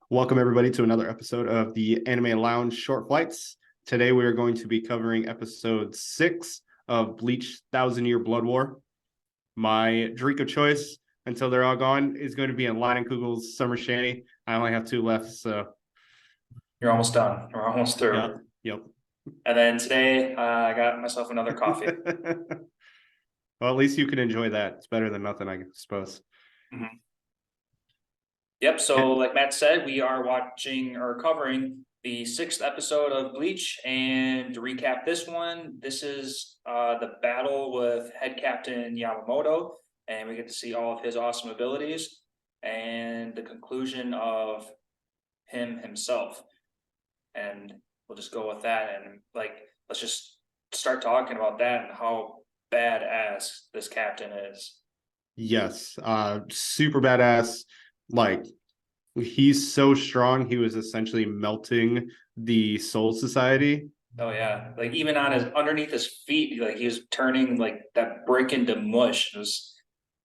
Welcome everybody to another episode of the Anime Lounge Short Flights. Today we are going to be covering episode 6 of Bleach Thousand Year Blood War. My drink of choice until they're all gone is going to be in Kugel's Summer Shanty. I only have 2 left, so You're almost done. We're almost through. yep. And then today, I got myself another coffee. Well, at least you can enjoy that. It's better than nothing, I suppose. Mhm. Yep. So, like Matt said, we are watching or covering the 6th episode of Bleach. And to recap this one, this is the battle with Head Captain Yamamoto. And we get to see all of his awesome abilities and the conclusion of him himself. And we'll just go with that. And let's just start talking about that and how badass this captain is. Yes, super badass. Like, he's so strong, he was essentially melting the Soul Society. Oh yeah, like even on his underneath his feet, like he was turning like that brick into mush. It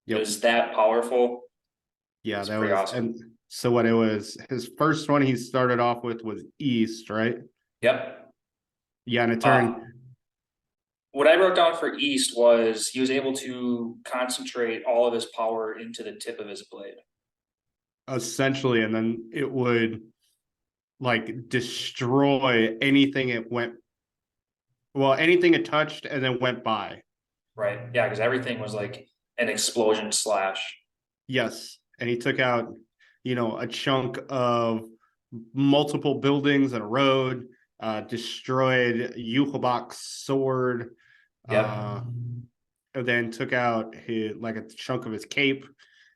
Yep. was that powerful. Yeah, It's that pretty was, awesome. and so what it was, his first one he started off with was East, right? Yep. Yeah, and it Uh, turned what I wrote down for East was he was able to concentrate all of his power into the tip of his blade. essentially, and then it would like destroy anything it went, well, anything it touched and then went by. Right. Yeah, because everything was like an explosion slash. Yes, and he took out, a chunk of multiple buildings and a road, destroyed Yuhobak's sword, Yep. and then took out his like a chunk of his cape.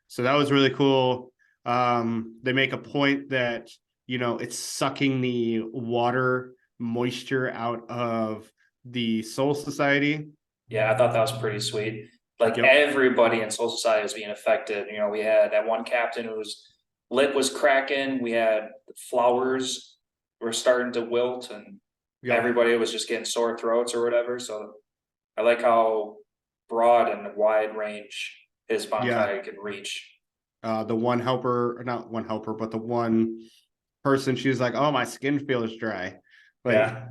So that was really cool. They make a point that it's sucking the water moisture out of the Soul Society. Yeah, I thought that was pretty sweet. Like Yep. everybody in Soul Society was being affected. You know, we had that one captain whose lip was cracking. We had flowers were starting to wilt, and Yep. everybody was just getting sore throats or whatever. So I like how broad and wide range his Yeah. Bankai can reach. The one helper, or not one helper, but the one person, she was like, "Oh, my skin feels dry." Like, Yeah,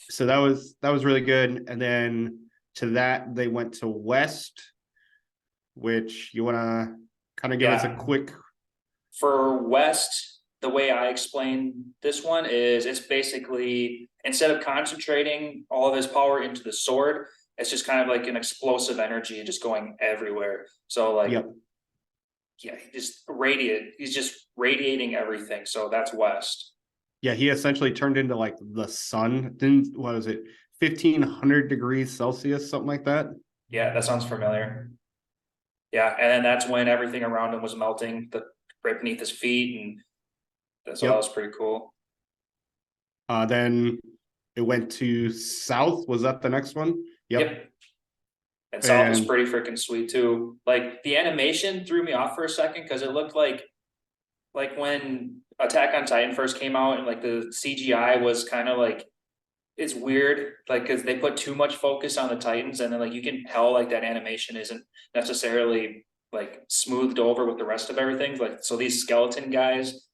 so that was really good. And then to that they went to West, which you want to kind of give us a yeah. quick. For West, the way I explain this one is it's basically instead of concentrating all of his power into the sword, it's just kind of like an explosive energy just going everywhere. So like Yep. yeah, he's just radiating everything. So that's West. Yeah, he essentially turned into like the sun. Didn't what was it, 1,500 degrees Celsius, something like that? Yeah, that sounds familiar. Yeah, and then that's when everything around him was melting, right beneath his feet, and so that Yep. was pretty cool. Then it went to South. Was that the next one? Yep. Yep. And South was And pretty freaking sweet too. Like the animation threw me off for a second because it looked like when Attack on Titan first came out and like the CGI was kind of like it's weird like because they put too much focus on the Titans and then like you can tell like that animation isn't necessarily like smoothed over with the rest of everything. Like so these skeleton guys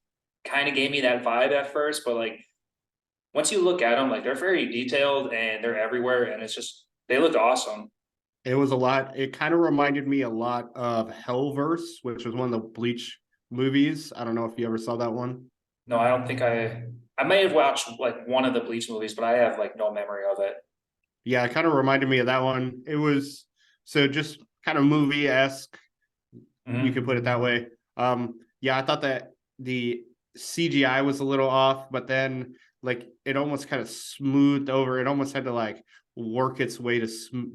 kind of gave me that vibe at first, but like once you look at them, like they're very detailed and they're everywhere and it's just they looked awesome. it was a lot. It kind of reminded me a lot of Hellverse, which was one of the Bleach movies. I don't know if you ever saw that one. No, I don't think I may have watched like one of the Bleach movies, but I have like no memory of it. Yeah, it kind of reminded me of that one. It was so just kind of movie-esque, you could put it that Mm-hmm. way. Yeah, I thought that the CGI was a little off, but then like it almost kind of smoothed over. It almost had to like work its way to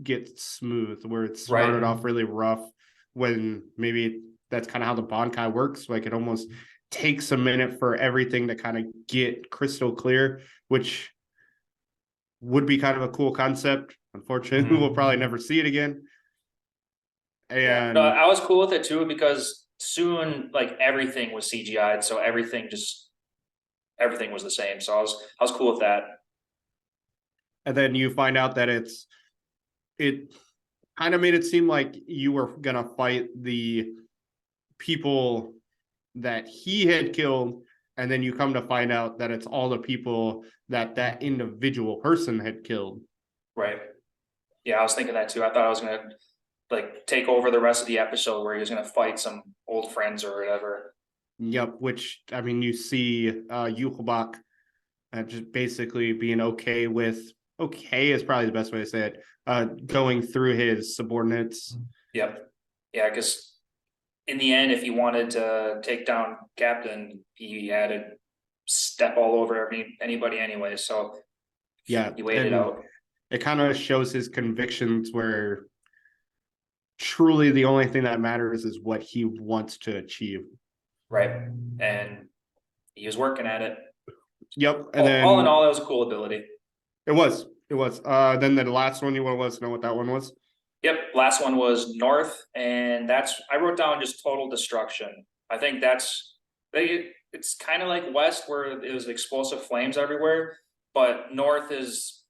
get smooth, where it started Right. off really rough. When maybe that's kind of how the Bankai works. Like it almost takes a minute for everything to kind of get crystal clear, which would be kind of a cool concept. Unfortunately, we'll probably Mm-hmm. never see it again. Yeah. No, And I was cool with it too because soon like everything was CGI'd, so everything was the same. So I was cool with that. then you find out that it kind of made it seem like you were gonna fight the people that he had killed, and then you come to find out that it's all the people that that individual person had killed. Right. Yeah, I was thinking that too. I thought I was gonna like take over the rest of the episode where he was gonna fight some old friends or whatever. Yep, which I mean, you see Yuhubak just basically being okay is probably the best way to say it, going through his subordinates. Yep. Yeah, because in the end, if he wanted to take down Captain, he had to step all over anybody anyway. So Yeah, he waited and out. it kind of shows his convictions where truly the only thing that matters is what he wants to achieve. Right. And he was working at it. Yep, and All in then all, it was a cool ability. it was then the last one, you want to let us know what that one was? Yep. Last one was North, and I wrote down just total destruction. I think it's kind of like West where it was explosive flames everywhere, but North is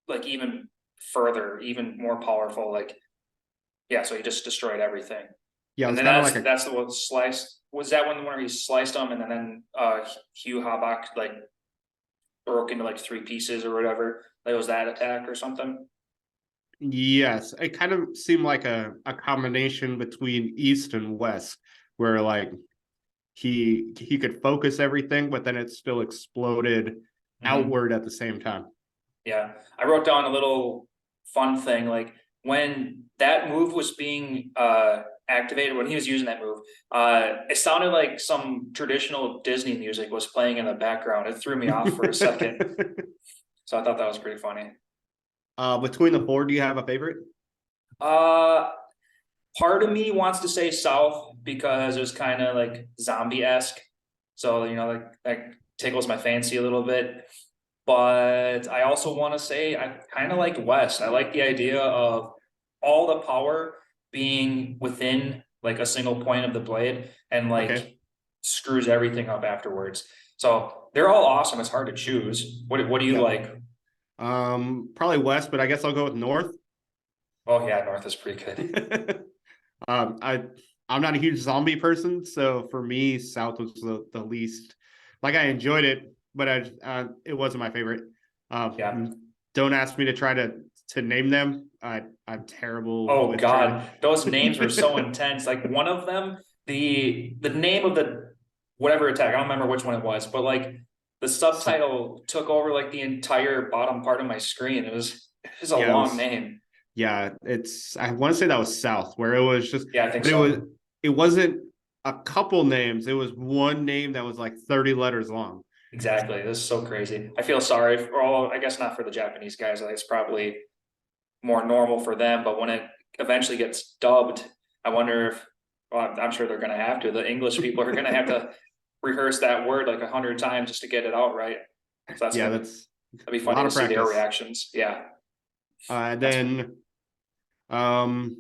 like even further, even more powerful. Like, yeah, so he just destroyed everything. Yeah, it And was then kind of like that's the one sliced. Was that one where he sliced them and then Hugh Habak like broke into like three pieces or whatever? Like was that attack or something? yes, it kind of seemed like a combination between East and West, where like he could focus everything, but then it still exploded outward at the same time. Yeah, I wrote down a little fun thing like when that move was being activated when he was using that move. It sounded like some traditional Disney music was playing in the background. It threw me off for a second, so I thought that was pretty funny. Between the four, do you have a favorite? Uh, Part of me wants to say South because it was kind of like zombie-esque. So, like that tickles my fancy a little bit. But I also want to say I kind of like West. I like the idea of all the power being within like a single point of the blade and Okay. like screws everything up afterwards. So they're all awesome. It's hard to choose. What do you Yep. like? Probably West, but I guess I'll go with North. Oh yeah, North is pretty good. um, I I'm not a huge zombie person, so for me, South was the least. Like I enjoyed it, but it wasn't my favorite. Yeah. Don't ask me to try to name them. I'm terrible Oh with trying God, those names were so to. intense. Like one of them, the name of the whatever attack, I don't remember which one it was, but like the subtitle took over like the entire bottom part of my screen. It was a Yeah, it long was. name. Yeah, it's. I want to say that was South, where it was just, Yeah, I think but it was. so. It wasn't a couple names. It was one name that was like 30 letters long. Exactly. This is so crazy. I feel sorry for all, I guess not for the Japanese guys. Like, it's probably more normal for them, but when it eventually gets dubbed, I wonder if, well, I'm sure they're going to have to. The English people are going to have to rehearse that word like 100 times just to get it out right. So Yeah, that's that'd be a lot funny to of see their practice. reactions. Yeah, that's Then um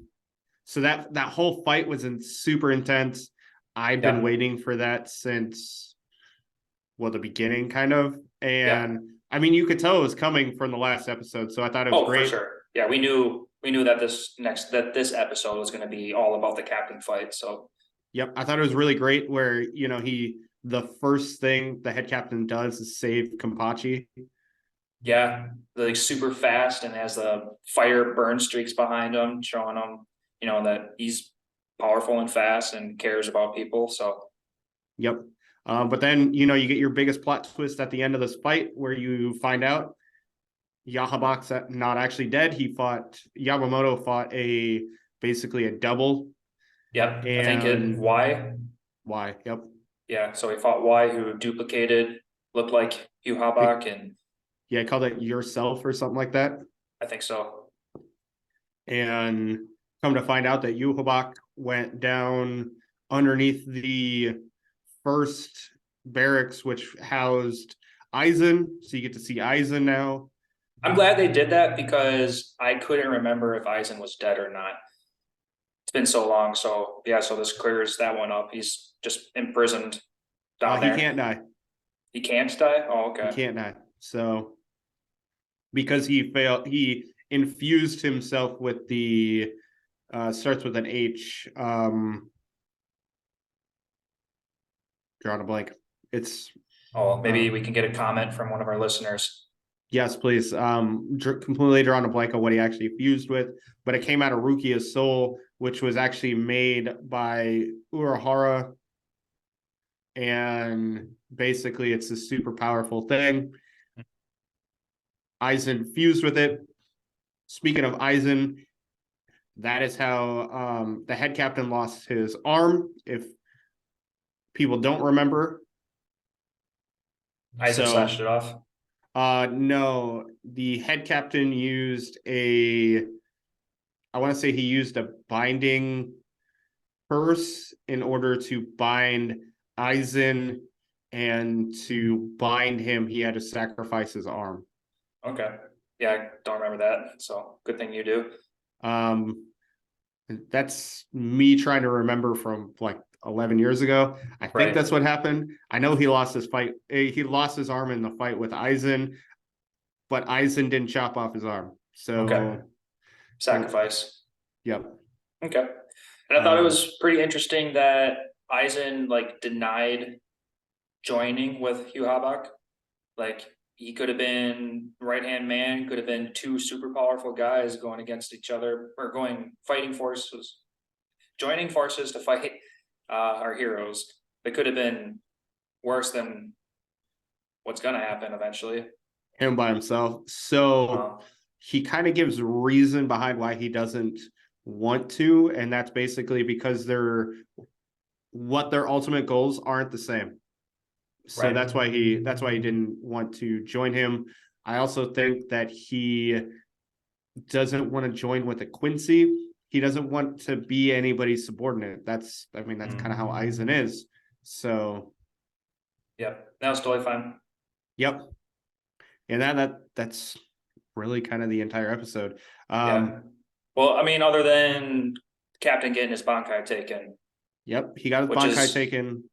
so that whole fight was super intense. I've been yeah, waiting for that since, well, the beginning kind of. yeah. And I mean, you could tell it was coming from the last episode, so I thought it was Oh, for great. sure. Yeah, we knew that this episode was going to be all about the captain fight. So Yep, I thought it was really great where, the first thing the head captain does is save Kampachi. yeah, like super fast and has the fire burn streaks behind him, showing him, that he's powerful and fast and cares about people. So Yep. But then, you get your biggest plot twist at the end of this fight where you find out Yahabak's not actually dead. Yamamoto fought basically a double. yeah, I think it And Y. why? Yep. Yeah, so he fought Y, who duplicated, looked like Hugh Habak, and Yeah, I called it yourself or something like that. I think so. And come to find out that Yuhabak went down underneath the first barracks, which housed Aizen. So you get to see Aizen now. I'm glad they did that because I couldn't remember if Eisen was dead or not. It's been so long. So yeah, so this clears that one up. He's just imprisoned down He there. can't die. He can't die. Oh, He okay. can't die. So because he infused himself with the starts with an H. drawing a blank. It's Oh, maybe we can get a comment from one of our listeners. yes, please. Completely drawing a blank on what he actually fused with, but it came out of Rukia's Soul, which was actually made by Urahara, and basically it's a super powerful thing. Aizen fused with it. Speaking of Aizen, that is how the head captain lost his arm. If people don't remember, Aizen slashed it off. No, the head captain used I want to say he used a binding purse in order to bind Aizen, and to bind him, he had to sacrifice his arm. Okay. Yeah, I don't remember that. So good thing you do. That's me trying to remember from like 11 years ago. I think Right. that's what happened. I know he lost his fight. He lost his arm in the fight with Aizen, but Aizen didn't chop off his arm. So, Okay. Sacrifice. Yep. Okay. And I thought it was pretty interesting that Aizen like denied joining with Hugh Habak. Like he could have been right hand man, could have been two super powerful guys going against each other or fighting forces, joining forces to fight our heroes. It could have been worse than what's going to happen eventually. Him by himself. So he kind of gives reason behind why he doesn't want to, and that's basically because their ultimate goals aren't the same. So Right. that's why he didn't want to join him. I also think that he doesn't want to join with a Quincy. He doesn't want to be anybody's subordinate. That's kind of how Aizen is. So Yep. That was totally fine. yep. And that's really kind of the entire episode. Yeah. Well, I mean, other than Captain getting his Bankai taken. Yep, he got his which Bankai is taken.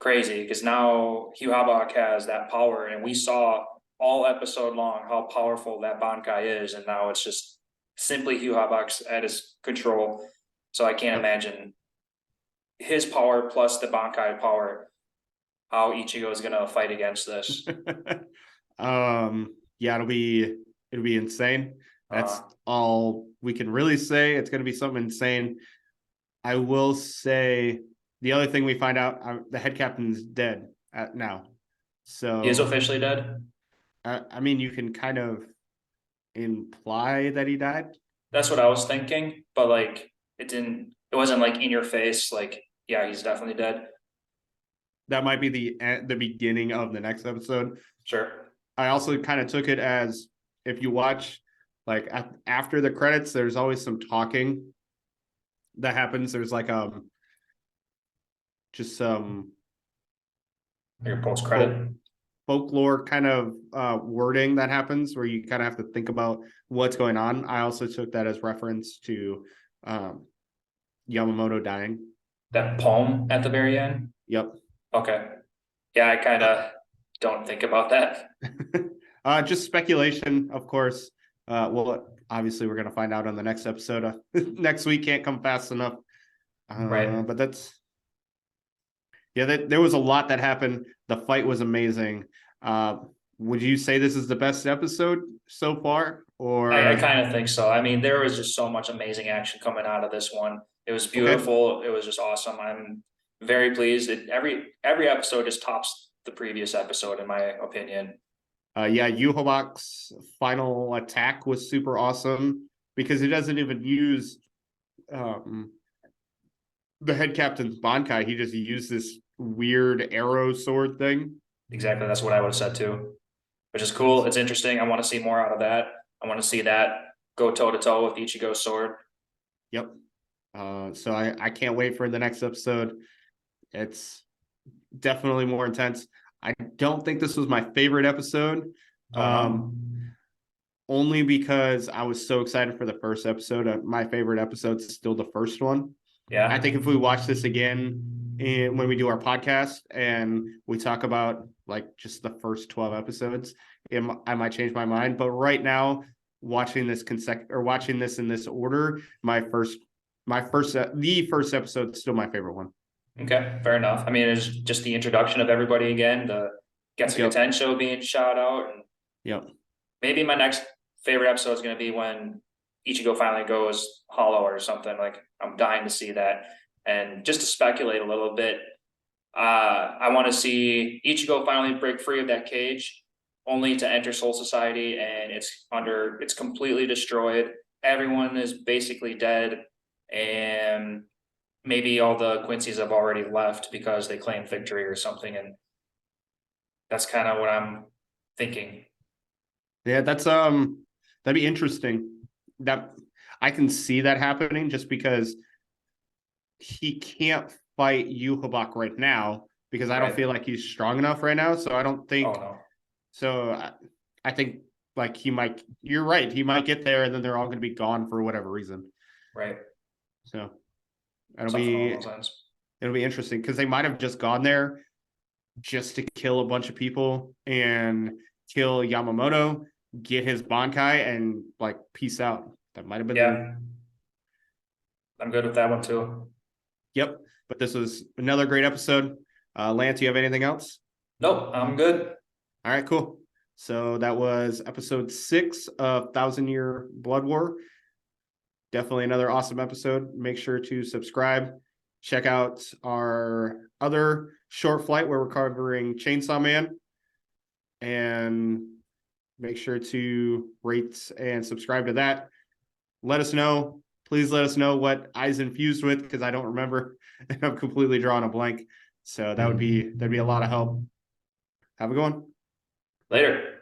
Crazy because now Hugh Habak has that power, and we saw all episode long how powerful that Bankai is, and now it's just simply Hugh Habak's at his control. So I can't imagine his power plus the Bankai power, how Ichigo is gonna fight against this. Yeah, it'll be insane. That's all we can really say. It's going to be something insane. I will say the other thing we find out, the head captain's dead now. So He is officially dead. I mean, you can kind of imply that he died. That's what I was thinking, but like it wasn't like in your face. Like, yeah, he's definitely dead. That might be the beginning of the next episode. Sure. I also kind of took it as, if you watch like after the credits, there's always some talking that happens. There's like just some Your post credit. folklore kind of wording that happens where you kind of have to think about what's going on. I also took that as reference to Yamamoto dying. That poem at the very end. Yep. Okay. Yeah, I kind of don't think about that. Just speculation, of course. Well, obviously, we're going to find out on the next episode. Next week can't come fast enough. Right. But there was a lot that happened. The fight was amazing. Would you say this is the best episode so far? Or I kind of think so. I mean, there was just so much amazing action coming out of this one. It was beautiful. Okay. It was just awesome. I'm very pleased. Every episode just tops the previous episode, in my opinion. Hugh Habak's final attack was super awesome because he doesn't even use the head captain's Bankai. He just used this weird arrow sword thing. Exactly. That's what I would have said too, which is cool. It's interesting. I want to see more out of that. I want to see that go toe to toe with Ichigo's sword. Yep. So I can't wait for the next episode. It's definitely more intense. I don't think this was my favorite episode. Only because I was so excited for the first episode. My favorite episode is still the first one. Yeah. I think if we watch this again when we do our podcast and we talk about like just the first 12 episodes, I might change my mind. But right now, watching this in this order, the first episode is still my favorite one. Okay, fair enough. I mean, it's just the introduction of everybody again, the Yep. Getsuga show being shot out, and Yep. maybe my next favorite episode is going to be when Ichigo finally goes hollow or something. Like, I'm dying to see that. And just to speculate a little bit, I want to see Ichigo finally break free of that cage, only to enter Soul Society, and it's completely destroyed. Everyone is basically dead, and maybe all the Quincy's have already left because they claimed victory or something, and that's kind of what I'm thinking. Yeah, that'd be interesting. That I can see that happening just because he can't fight Yuhabak right now because I don't Right? feel like he's strong enough right now. So I don't Oh think no. so. I think like he might. You're right. He might get there, and then they're all going to be gone for whatever reason. Right. So it'll Something along be those lines. it'll be interesting because they might have just gone there just to kill a bunch of people and kill Yamamoto, get his Bankai, and like peace out. That might have been their. Yeah, I'm good with that one too. Yep. But this was another great episode. Lance, you have anything else? Nope, I'm good. All right, cool. So that was episode 6 of Thousand Year Blood War. Definitely another awesome episode. Make sure to subscribe. Check out our other short flight where we're covering Chainsaw Man. And make sure to rate and subscribe to that. Let us know. Please let us know what Eyes infused with because I don't remember. I'm completely drawing a blank. So that'd be a lot of help. Have a good one. Later.